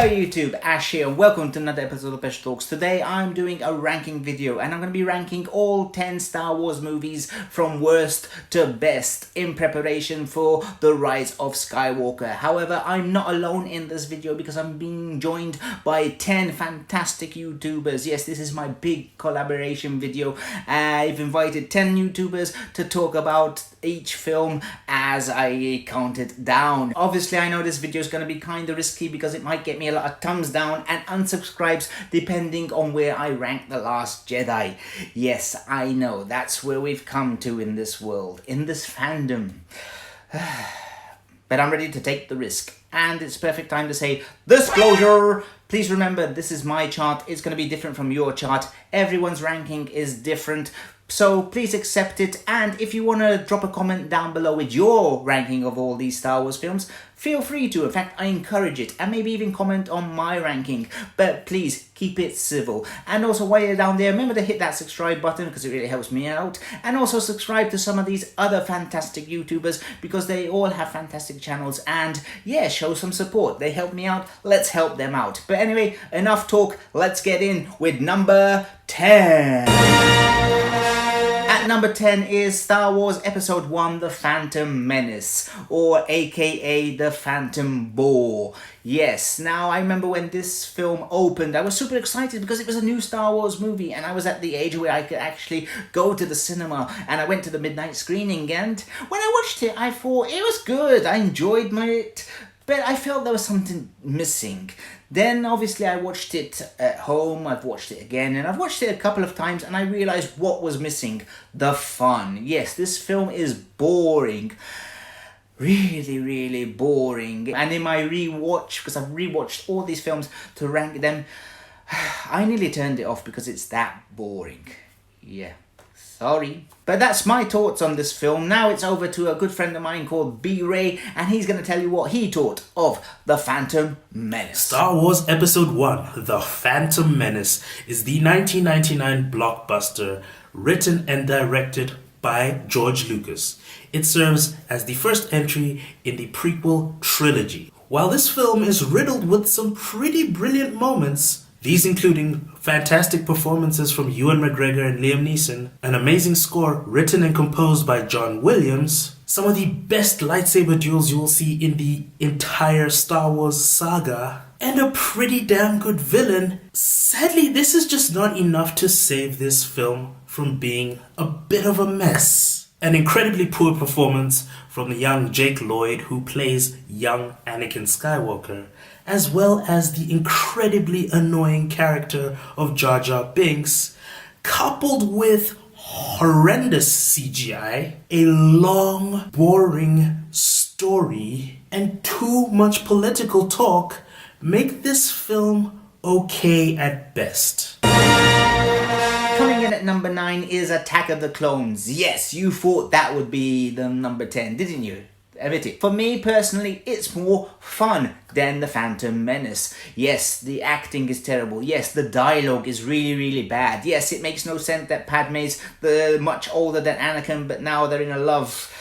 Hello YouTube, Ash here and welcome to another episode of Ash Talks. Today I'm doing a ranking video and I'm going to be ranking all 10 Star Wars movies from worst to best in preparation for the Rise of Skywalker. However, I'm not alone in this video because I'm being joined by 10 fantastic YouTubers. Yes, this is my big collaboration video. I've invited 10 YouTubers to talk about each film as I count it down. Obviously, I know this video is going to be kind of risky because it might get me a lot of thumbs down and unsubscribes depending on where I rank The Last Jedi. Yes, I know, that's where we've come to in this world, in this fandom. But I'm ready to take the risk. And it's perfect time to say, disclosure! Please remember, this is my chart. It's going to be different from your chart. Everyone's ranking is different. So please accept it, and if you want to drop a comment down below with your ranking of all these Star Wars films, feel free to. In fact, I encourage it, and maybe even comment on my ranking, but please keep it civil. And also while you're down there, remember to hit that subscribe button because it really helps me out, and also subscribe to some of these other fantastic YouTubers because they all have fantastic channels, and yeah, show some support. They help me out, let's help them out. But anyway, enough talk, let's get in with number 10. At number 10 is Star Wars Episode 1, The Phantom Menace, or aka The Phantom Bore. Yes, now I remember when this film opened, I was super excited because it was a new Star Wars movie and I was at the age where I could actually go to the cinema, and I went to the midnight screening, and when I watched it I thought it was good, I enjoyed it, but I felt there was something missing. Then obviously I watched it at home, I've watched it again, and I've watched it a couple of times and I realised what was missing. The fun. Yes, this film is boring. Really boring. And in my rewatch, because I've rewatched all these films to rank them, I nearly turned it off because it's that boring. Yeah. Sorry. But that's my thoughts on this film. Now it's over to a good friend of mine called BeeRay, and he's going to tell you what he thought of The Phantom Menace. Star Wars Episode 1, The Phantom Menace, is the 1999 blockbuster written and directed by George Lucas. It serves as the first entry in the prequel trilogy. While this film is riddled with some pretty brilliant moments, these including fantastic performances from Ewan McGregor and Liam Neeson, an amazing score written and composed by John Williams, some of the best lightsaber duels you will see in the entire Star Wars saga, and a pretty damn good villain. Sadly, this is just not enough to save this film from being a bit of a mess. An incredibly poor performance from the young Jake Lloyd, who plays young Anakin Skywalker, as well as the incredibly annoying character of Jar Jar Binks, coupled with horrendous CGI, a long, boring story, and too much political talk, make this film okay at best. Coming in at number 9 is Attack of the Clones. Yes, you thought that would be the number 10, didn't you? For me personally, it's more fun than The Phantom Menace. Yes, the acting is terrible. Yes, the dialogue is really bad. Yes, it makes no sense that Padme's much older than Anakin, but now they're in a love.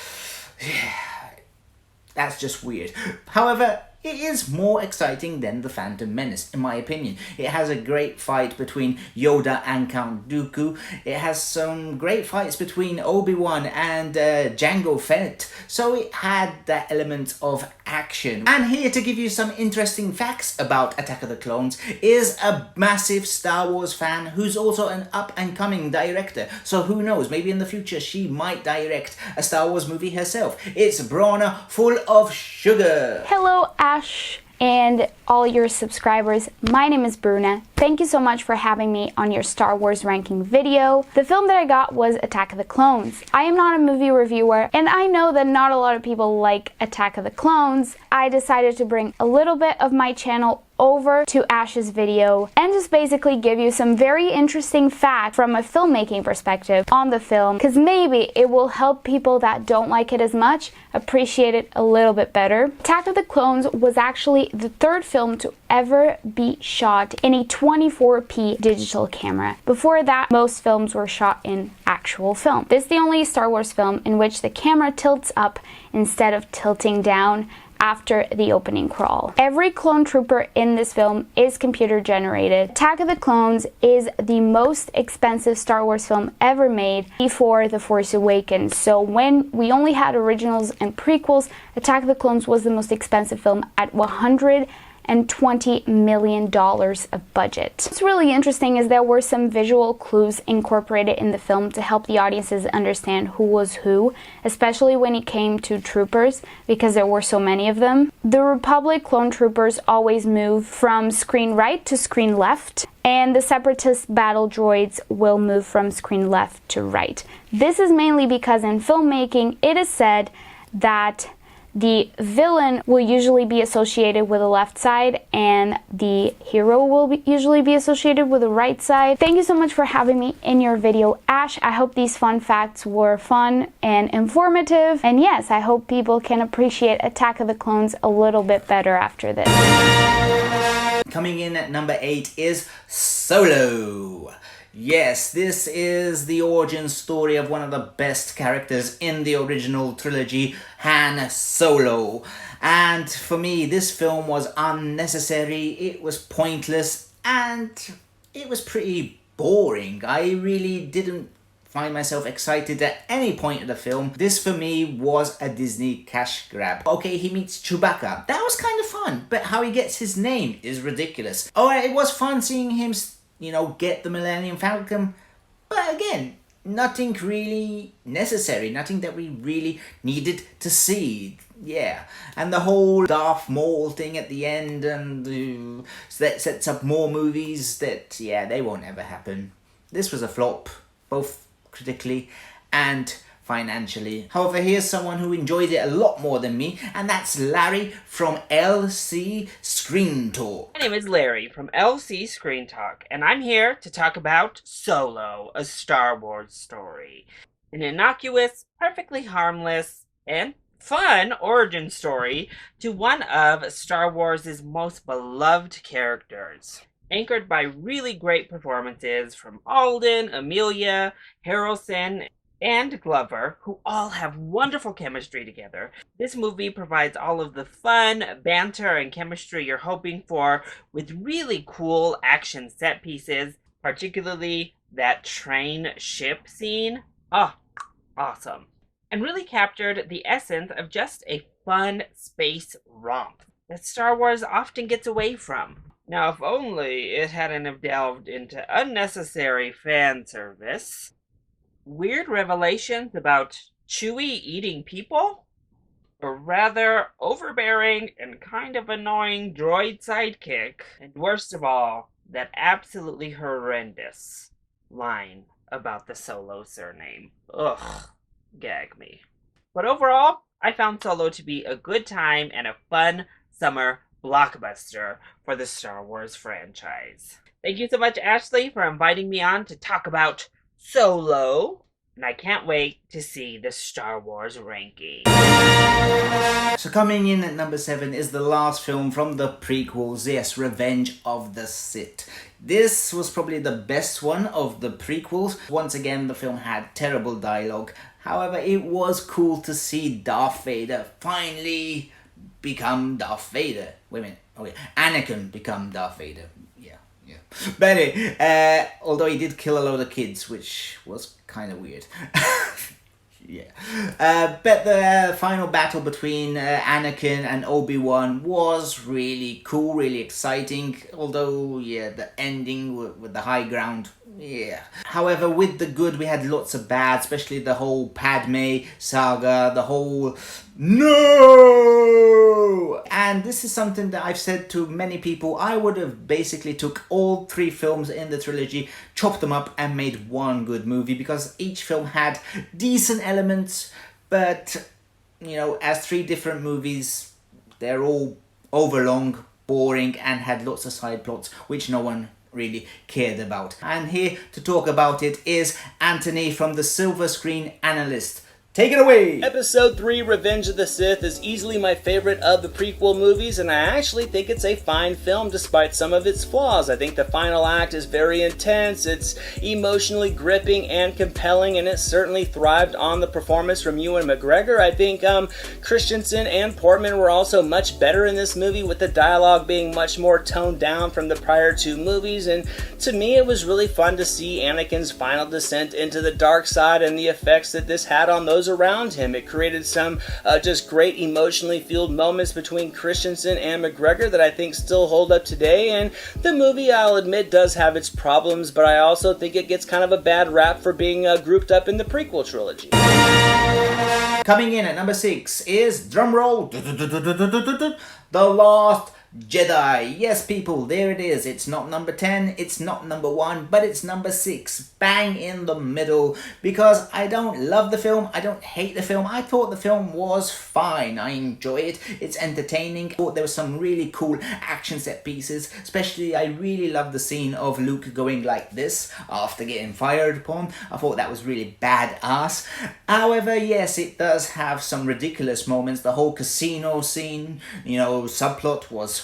That's just weird. However, it is more exciting than The Phantom Menace, in my opinion. It has a great fight between Yoda and Count Dooku. It has some great fights between Obi-Wan and Jango Fett. So it had that element of action. And here to give you some interesting facts about Attack of the Clones is a massive Star Wars fan who's also an up-and-coming director. So who knows, maybe in the future she might direct a Star Wars movie herself. It's Bruna full of sugar. Hello, Ash and all your subscribers. My name is Bruna. Thank you so much for having me on your Star Wars ranking video. The film that I got was Attack of the Clones. I am not a movie reviewer, and I know that not a lot of people like Attack of the Clones. I decided to bring a little bit of my channel over to Ash's video and just basically give you some very interesting facts from a filmmaking perspective on the film, because maybe it will help people that don't like it as much appreciate it a little bit better. Attack of the Clones was actually the third film to ever be shot in a 24p digital camera. Before that, most films were shot in actual film. This is the only Star Wars film in which the camera tilts up instead of tilting down after the opening crawl. Every clone trooper in this film is computer generated. Attack of the Clones is the most expensive Star Wars film ever made before The Force Awakens. So when we only had originals and prequels, Attack of the Clones was the most expensive film at $120 million of budget. What's really interesting is there were some visual clues incorporated in the film to help the audiences understand who was who, especially when it came to troopers, because there were so many of them. The Republic clone troopers always move from screen right to screen left, and the Separatist battle droids will move from screen left to right. This is mainly because in filmmaking it is said that the villain will usually be associated with the left side and the hero will usually be associated with the right side. Thank you so much for having me in your video, Ash. I hope these fun facts were fun and informative. And yes, I hope people can appreciate Attack of the Clones a little bit better after this. Coming in at number 8 is Solo. Yes, this is the origin story of one of the best characters in the original trilogy, Han Solo. And for me, this film was unnecessary, it was pointless, and it was pretty boring. I really didn't find myself excited at any point of the film. This for me was a Disney cash grab. Okay, he meets Chewbacca. That was kind of fun, but how he gets his name is ridiculous. Alright, it was fun seeing him, you know, get the Millennium Falcon, but again, nothing really necessary, nothing that we really needed to see. Yeah, and the whole Darth Maul thing at the end, and that sets up more movies that, yeah, they won't ever happen. This was a flop, both critically and financially. However, here's someone who enjoyed it a lot more than me, and that's Larry from LC Screen Talk. My name is Larry from LC Screen Talk, and I'm here to talk about Solo, a Star Wars story. An innocuous, perfectly harmless, and fun origin story to one of Star Wars' most beloved characters. Anchored by really great performances from Alden, Amelia, Harrelson, and Glover, who all have wonderful chemistry together. This movie provides all of the fun, banter, and chemistry you're hoping for, with really cool action set pieces, particularly that train ship scene. Oh, awesome. And really captured the essence of just a fun space romp that Star Wars often gets away from. Now, if only it hadn't have delved into unnecessary fan service, weird revelations about Chewie eating people, or rather overbearing and kind of annoying droid sidekick, and worst of all, that absolutely horrendous line about the Solo surname. Ugh, gag me. But overall, I found Solo to be a good time and a fun summer blockbuster for the Star Wars franchise. Thank you so much, Ashley, for inviting me on to talk about Solo, and I can't wait to see the Star Wars ranking. So coming in at number 7 is the last film from the prequels, yes, Revenge of the Sith. This was probably the best one of the prequels. Once again, the film had terrible dialogue. However, it was cool to see Darth Vader finally become Darth Vader. Wait a minute. Oh yeah, Anakin become Darth Vader. Yeah. But anyway, although he did kill a load of kids, which was kind of weird. Yeah. But the final battle between Anakin and Obi-Wan was really cool, really exciting. Although, yeah, the ending with the high ground, yeah. However, with the good, we had lots of bad, especially the whole Padme saga, the whole no! And this is something that I've said to many people. I would have basically took all 3 films in the trilogy, chopped them up and made one good movie, because each film had decent elements, but, you know, as 3 different movies, they're all overlong, boring, and had lots of side plots, which no one really cared about. And here to talk about it is Anthony from the SilverScreen Analysis. Take it away! Episode 3, Revenge of the Sith, is easily my favorite of the prequel movies, and I actually think it's a fine film despite some of its flaws. I think the final act is very intense, it's emotionally gripping and compelling, and it certainly thrived on the performance from Ewan McGregor. I think Christensen and Portman were also much better in this movie, with the dialogue being much more toned down from the prior two movies, and to me it was really fun to see Anakin's final descent into the dark side and the effects that this had on those around him. It created some just great emotionally fueled moments between Christensen and McGregor that I think still hold up today, and the movie, I'll admit, does have its problems, but I also think it gets kind of a bad rap for being grouped up in the prequel trilogy. Coming in at number 6 is, drumroll, The Last Jedi. Yes, people, there it is. It's not number 10, it's not number 1, but it's number 6. Bang in the middle. Because I don't love the film, I don't hate the film. I thought the film was fine. I enjoy it. It's entertaining. I thought there was some really cool action set pieces. Especially, I really love the scene of Luke going like this after getting fired upon. I thought that was really badass. However, yes, it does have some ridiculous moments. The whole casino scene, subplot was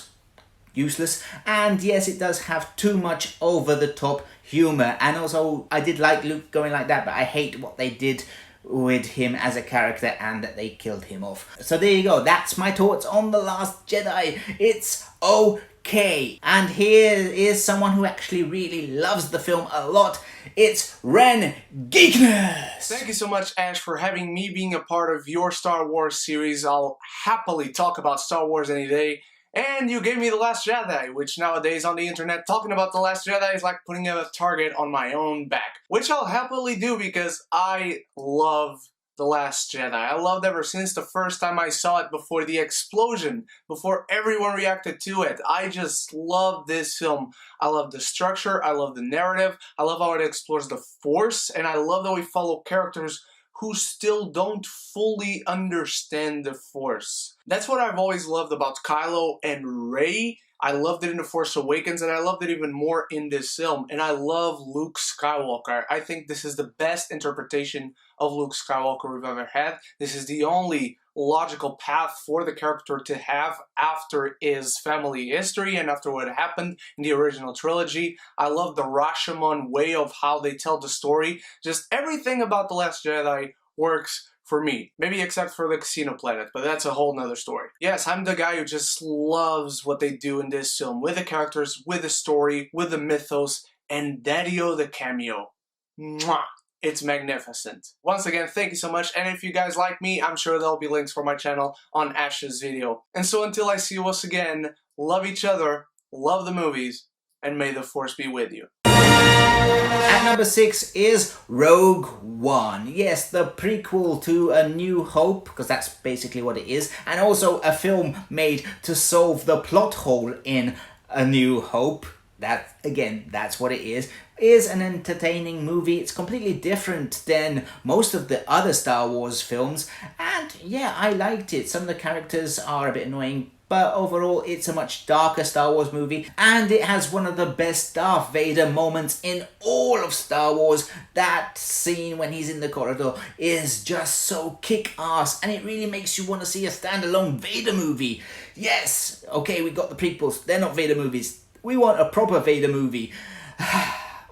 useless, and yes, it does have too much over the top humor, and also I did like Luke going like that, but I hate what they did with him as a character and that they killed him off. So there you go, that's my thoughts on The Last Jedi. It's okay. And here is someone who actually really loves the film a lot. It's Ren Geekness! Thank you so much, Ash, for having me being a part of your Star Wars series. I'll happily talk about Star Wars any day. And you gave me The Last Jedi, which nowadays on the internet, talking about The Last Jedi is like putting a target on my own back. Which I'll happily do because I love The Last Jedi. I loved ever since the first time I saw it, before the explosion, before everyone reacted to it. I just love this film. I love the structure, I love the narrative, I love how it explores the Force, and I love that we follow characters who still don't fully understand the Force. That's what I've always loved about Kylo and Rey. I loved it in The Force Awakens, and I loved it even more in this film. And I love Luke Skywalker. I think this is the best interpretation of Luke Skywalker we've ever had. This is the only logical path for the character to have after his family history and after what happened in the original trilogy. I love the Rashomon way of how they tell the story. Just everything about The Last Jedi works for me. Maybe except for the Casino Planet, but that's a whole nother story. Yes, I'm the guy who just loves what they do in this film, with the characters, with the story, with the mythos, and Daddy-O the cameo. Mwah! It's magnificent. Once again, thank you so much, and if you guys like me, I'm sure there'll be links for my channel on Ash's video. And so until I see us again, love each other, love the movies, and may the Force be with you. At number 6 is Rogue One. Yes, the prequel to A New Hope, because that's basically what it is, and also a film made to solve the plot hole in A New Hope. That, again, that's what it is an entertaining movie. It's completely different than most of the other Star Wars films, and yeah, I liked it. Some of the characters are a bit annoying, but overall it's a much darker Star Wars movie, and it has one of the best Darth Vader moments in all of Star Wars. That scene when he's in the corridor is just so kick-ass, and it really makes you want to see a standalone Vader movie. Yes, okay, we got the prequels, they're not Vader movies. We want a proper Vader movie.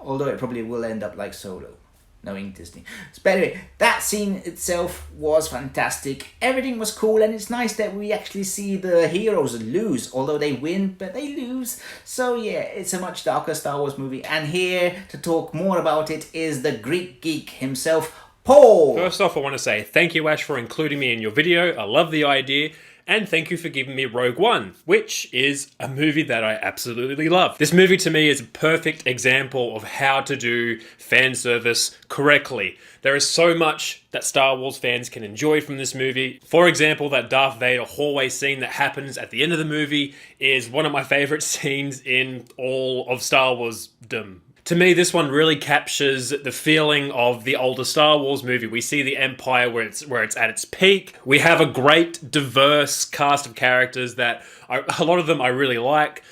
Although it probably will end up like Solo, knowing Disney. But anyway, that scene itself was fantastic. Everything was cool, and it's nice that we actually see the heroes lose. Although they win, but they lose. So yeah, it's a much darker Star Wars movie. And here to talk more about it is the Greek Geek himself, Paul. First off, I want to say thank you, Ash, for including me in your video. I love the idea. And thank you for giving me Rogue One, which is a movie that I absolutely love. This movie to me is a perfect example of how to do fan service correctly. There is so much that Star Wars fans can enjoy from this movie. For example, that Darth Vader hallway scene that happens at the end of the movie is one of my favorite scenes in all of Star Wars-dom. To me, this one really captures the feeling of the older Star Wars movie. We see the Empire where it's at its peak. We have a great, diverse cast of characters that a lot of them I really like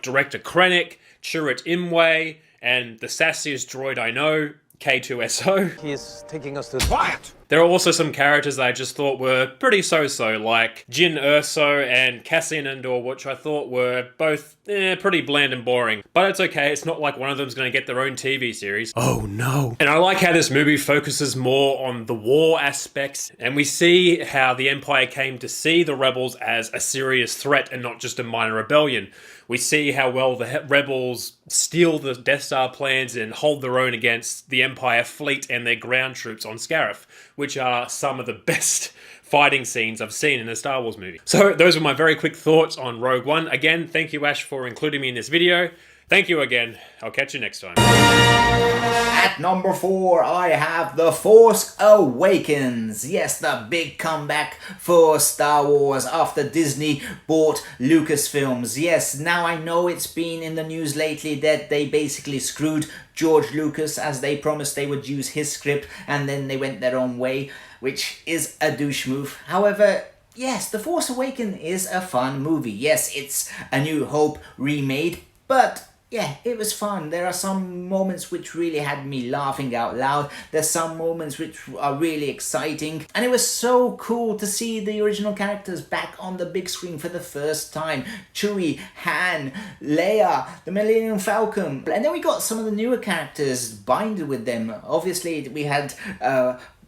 Director Krennic, Chirrut Imwe, and the sassiest droid I know, K2SO. He is taking us to... Quiet! There are also some characters that I just thought were pretty so-so, like Jin Erso and Cassian Andor, which I thought were both pretty bland and boring. But it's okay, it's not like one of them's going to get their own TV series. Oh no. And I like how this movie focuses more on the war aspects, and we see how the Empire came to see the rebels as a serious threat and not just a minor rebellion. We see how well the rebels steal the Death Star plans and hold their own against the Empire fleet and their ground troops on Scarif, which are some of the best fighting scenes I've seen in a Star Wars movie. So those were my very quick thoughts on Rogue One. Again, thank you, Ash, for including me in this video. Thank you again. I'll catch you next time. At number 4, I have The Force Awakens. Yes, the big comeback for Star Wars after Disney bought Lucasfilms. Yes, now I know it's been in the news lately that they basically screwed George Lucas, as they promised they would use his script and then they went their own way, which is a douche move. However, yes, The Force Awakens is a fun movie. Yes, it's A New Hope remade, but yeah, it was fun. There are some moments which really had me laughing out loud. There's some moments which are really exciting. And it was so cool to see the original characters back on the big screen for the first time. Chewie, Han, Leia, the Millennium Falcon. And then we got some of the newer characters binded with them. Obviously, we had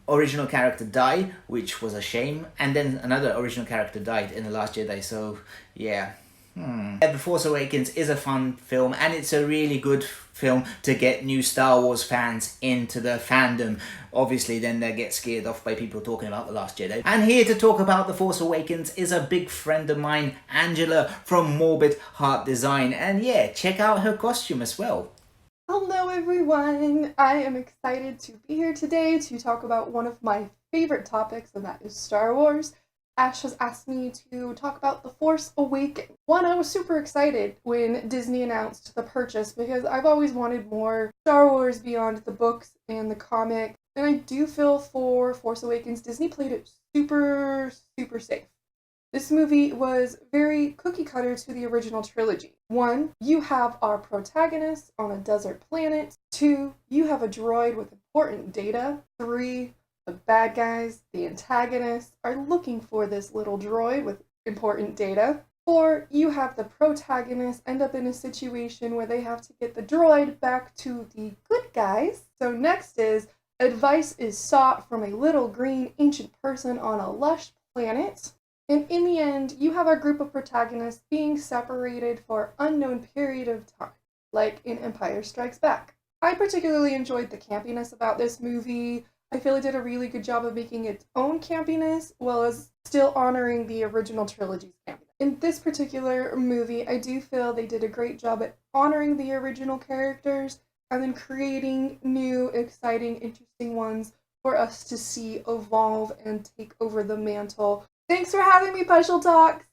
original character die, which was a shame. And then another original character died in The Last Jedi. So, yeah. The Force Awakens is a fun film, and it's a really good film to get new Star Wars fans into the fandom. Obviously, then they get scared off by people talking about The Last Jedi. And here to talk about The Force Awakens is a big friend of mine, Angela from Morbid Heart Design. And yeah, check out her costume as well. Hello everyone! I am excited to be here today to talk about one of my favorite topics, and that is Star Wars. Ash has asked me to talk about The Force Awakens. One, I was super excited when Disney announced the purchase because I've always wanted more Star Wars beyond the books and the comic. And I do feel for Force Awakens, Disney played it super safe. This movie was very cookie cutter to the original trilogy. 1, you have our protagonist on a desert planet. 2, you have a droid with important data. 3, the bad guys, the antagonists, are looking for this little droid with important data. 4, you have the protagonist end up in a situation where they have to get the droid back to the good guys. So next is, advice is sought from a little green ancient person on a lush planet. And in the end, you have a group of protagonists being separated for an unknown period of time, like in Empire Strikes Back. I particularly enjoyed the campiness about this movie. I feel it did a really good job of making its own campiness, while as still honoring the original trilogy's campiness. In this particular movie, I do feel they did a great job at honoring the original characters, and then creating new, exciting, interesting ones for us to see evolve and take over the mantle. Thanks for having me, Pushel Talks!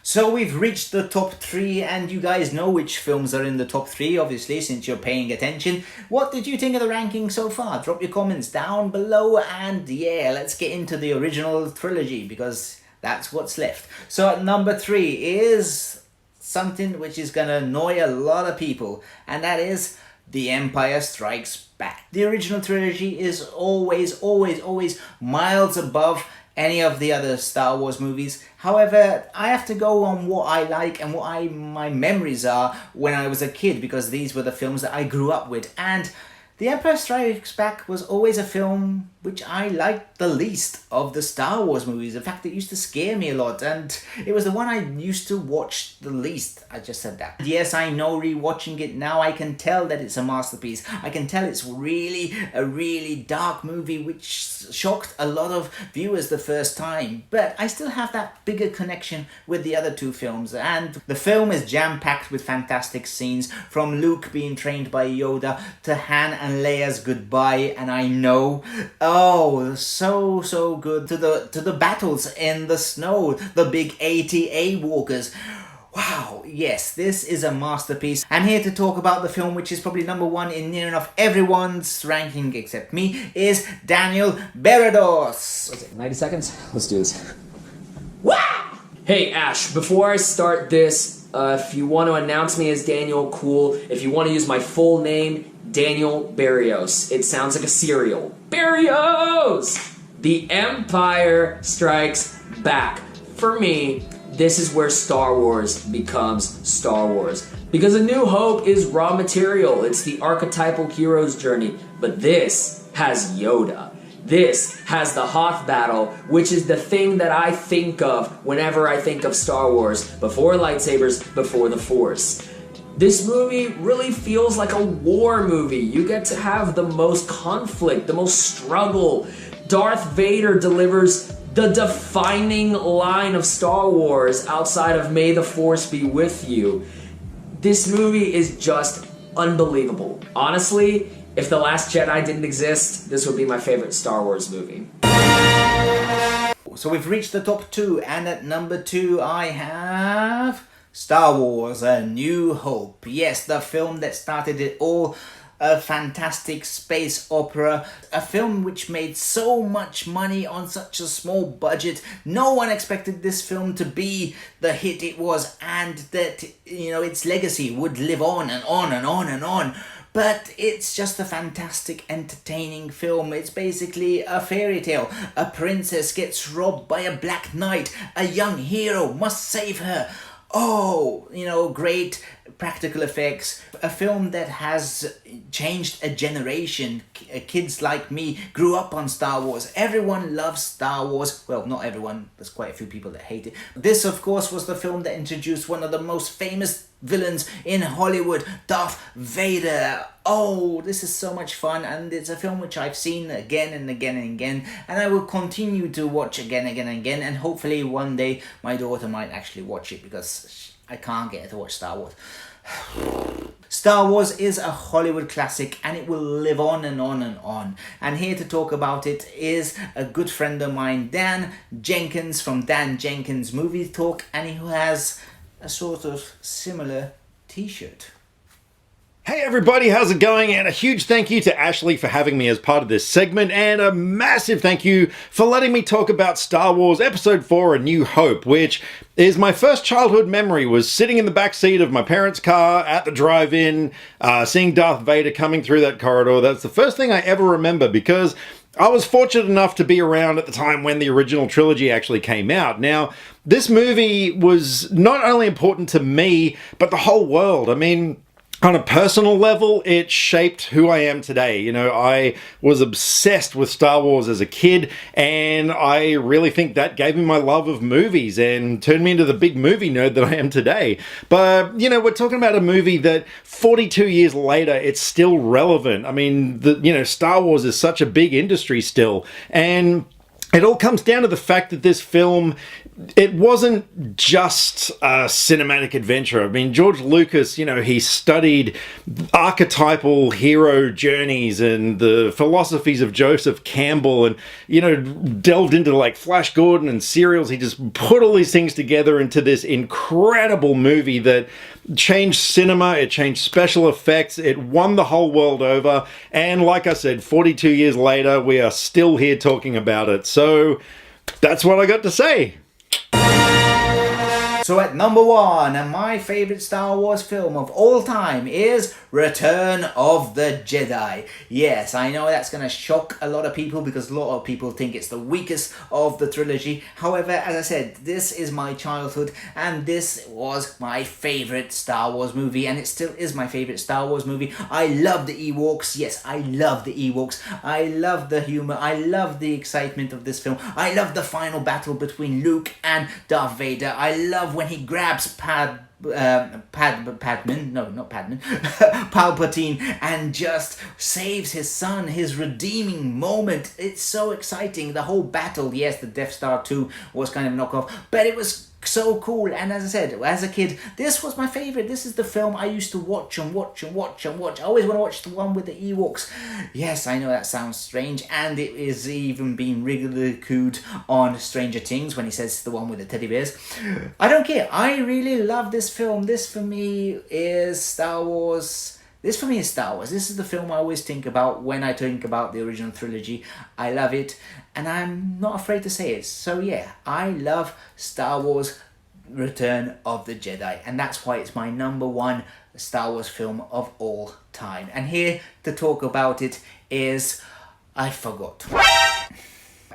So we've reached the top 3, and you guys know which films are in the top 3, obviously, since you're paying attention. What did you think of the ranking so far? Drop your comments down below, and yeah, let's get into the original trilogy, because that's what's left. So at number 3 is something which is gonna annoy a lot of people, and that is The Empire Strikes Back. The original trilogy is always miles above any of the other Star Wars movies. However, I have to go on what I like and what my memories are when I was a kid, because these were the films that I grew up with. And The Empire Strikes Back was always a film which I liked the least of the Star Wars movies. In fact, it used to scare me a lot, and it was the one I used to watch the least. I just said that. Yes, I know, rewatching it now, I can tell that it's a masterpiece. I can tell it's really a really dark movie which shocked a lot of viewers the first time. But I still have that bigger connection with the other 2 films. And the film is jam-packed with fantastic scenes, from Luke being trained by Yoda to Han and Leia's goodbye. And I know, oh, so good, to the battles in the snow, the big ATA walkers. Wow, yes, this is a masterpiece. And here to talk about the film, which is probably number 1 in near enough everyone's ranking except me, is Daniel Berrios. What's it, 90 seconds? Let's do this. Wow! Hey, Ash, before I start this, if you want to announce me as Daniel, cool. If you want to use my full name, Daniel Berrios. It sounds like a cereal. Berrios! The Empire Strikes Back. For me, this is where Star Wars becomes Star Wars. Because A New Hope is raw material. It's the archetypal hero's journey. But this has Yoda. This has the Hoth battle, which is the thing that I think of whenever I think of Star Wars. Before lightsabers, before the Force. This movie really feels like a war movie. You get to have the most conflict, the most struggle. Darth Vader delivers the defining line of Star Wars outside of May the Force be with you. This movie is just unbelievable. Honestly, if The Last Jedi didn't exist, this would be my favorite Star Wars movie. So we've reached the top 2, and at number 2 I have Star Wars A New Hope. Yes, the film that started it all. A fantastic space opera, a film which made so much money on such a small budget. No one expected this film to be the hit it was, and that, you know, its legacy would live on and on and on and on. But it's just a fantastic, entertaining film. It's basically a fairy tale. A princess gets robbed by a black knight. A young hero must save her. Oh, you know, great practical effects. A film that has changed a generation. Kids like me grew up on Star Wars. Everyone loves Star Wars. Well, not everyone. There's quite a few people that hate it. This, of course, was the film that introduced one of the most famous villains in Hollywood, Darth Vader. Oh, this is so much fun, and it's a film which I've seen again and again and again, and I will continue to watch again and again, and hopefully one day my daughter might actually watch it, because I can't get her to watch Star Wars. Star Wars is a Hollywood classic, and it will live on and on and on. And here to talk about it is a good friend of mine, Dan Jenkins from Dan Jenkins Movie Talk, and he has a sort of similar t-shirt. Hey everybody, how's it going? And a huge thank you to Ashley for having me as part of this segment, and a massive thank you for letting me talk about Star Wars Episode 4 A New Hope, which is my first childhood memory. Was sitting in the back seat of my parents' car at the drive-in, seeing Darth Vader coming through that corridor. That's the first thing I ever remember, because I was fortunate enough to be around at the time when the original trilogy actually came out. Now, this movie was not only important to me, but the whole world. I mean, on a personal level, it shaped who I am today. You know, I was obsessed with Star Wars as a kid, and I really think that gave me my love of movies and turned me into the big movie nerd that I am today. But, you know, we're talking about a movie that 42 years later, it's still relevant. I mean, Star Wars is such a big industry still, and it all comes down to the fact that this film, it wasn't just a cinematic adventure. I mean, George Lucas, he studied archetypal hero journeys and the philosophies of Joseph Campbell and, delved into like Flash Gordon and serials. He just put all these things together into this incredible movie that changed cinema, it changed special effects, it won the whole world over, and like I said, 42 years later, we are still here talking about it. So that's what I got to say. So at number 1, and my favorite Star Wars film of all time is Return of the Jedi. Yes, I know that's going to shock a lot of people because a lot of people think it's the weakest of the trilogy. However, as I said, this is my childhood and this was my favorite Star Wars movie, and it still is my favorite Star Wars movie. I love the Ewoks. Yes, I love the Ewoks. I love the humor. I love the excitement of this film. I love the final battle between Luke and Darth Vader. I love when he grabs Palpatine and just saves his son, his redeeming moment. It's so exciting. The whole battle, yes, the Death Star 2 was kind of knockoff, but it was so cool. And as I said, as a kid, this was my favorite. This is the film I used to watch and watch and watch and watch. I always want to watch the one with the Ewoks. Yes, I know that sounds strange, and it is even being ridiculed on Stranger Things when he says the one with the teddy bears. I don't care. I really love this film. This for me is Star Wars. This is the film I always think about when I think about the original trilogy. I love it, and I'm not afraid to say it. So yeah, I love Star Wars Return of the Jedi, and that's why it's my #1 Star Wars film of all time. And here to talk about it is, I forgot.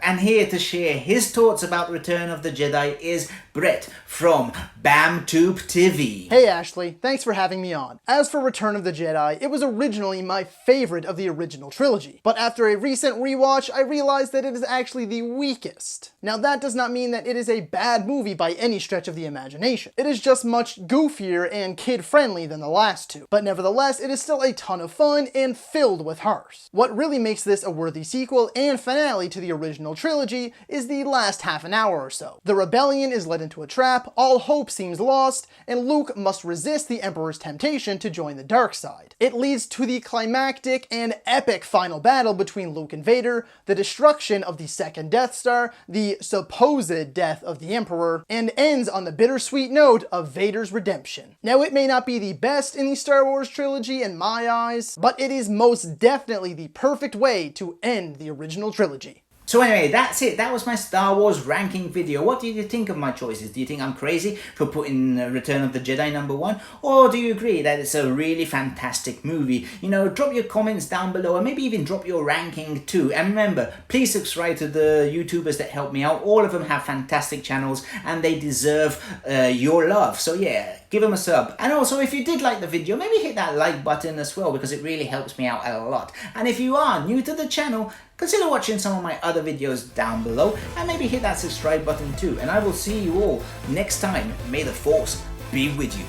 And here to share his thoughts about Return of the Jedi is Brett from BAMTubeTV. Hey Ashley, thanks for having me on. As for Return of the Jedi, it was originally my favorite of the original trilogy, but after a recent rewatch, I realized that it is actually the weakest. Now that does not mean that it is a bad movie by any stretch of the imagination. It is just much goofier and kid-friendly than the last two, but nevertheless, it is still a ton of fun and filled with heart. What really makes this a worthy sequel and finale to the original trilogy is the last half an hour or so. The rebellion is led into a trap, all hope seems lost, and Luke must resist the Emperor's temptation to join the dark side. It leads to the climactic and epic final battle between Luke and Vader, the destruction of the second Death Star, the supposed death of the Emperor, and ends on the bittersweet note of Vader's redemption. Now it may not be the best in the Star Wars trilogy in my eyes, but it is most definitely the perfect way to end the original trilogy. So anyway, that's it. That was my Star Wars ranking video. What do you think of my choices? Do you think I'm crazy for putting Return of the Jedi #1? Or do you agree that it's a really fantastic movie? You know, drop your comments down below and maybe even drop your ranking too. And remember, please subscribe to the YouTubers that help me out. All of them have fantastic channels and they deserve your love. So yeah, give them a sub. And also, if you did like the video, maybe hit that like button as well, because it really helps me out a lot. And if you are new to the channel, consider watching some of my other videos down below and maybe hit that subscribe button too. And I will see you all next time. May the Force be with you.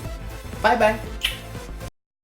Bye bye.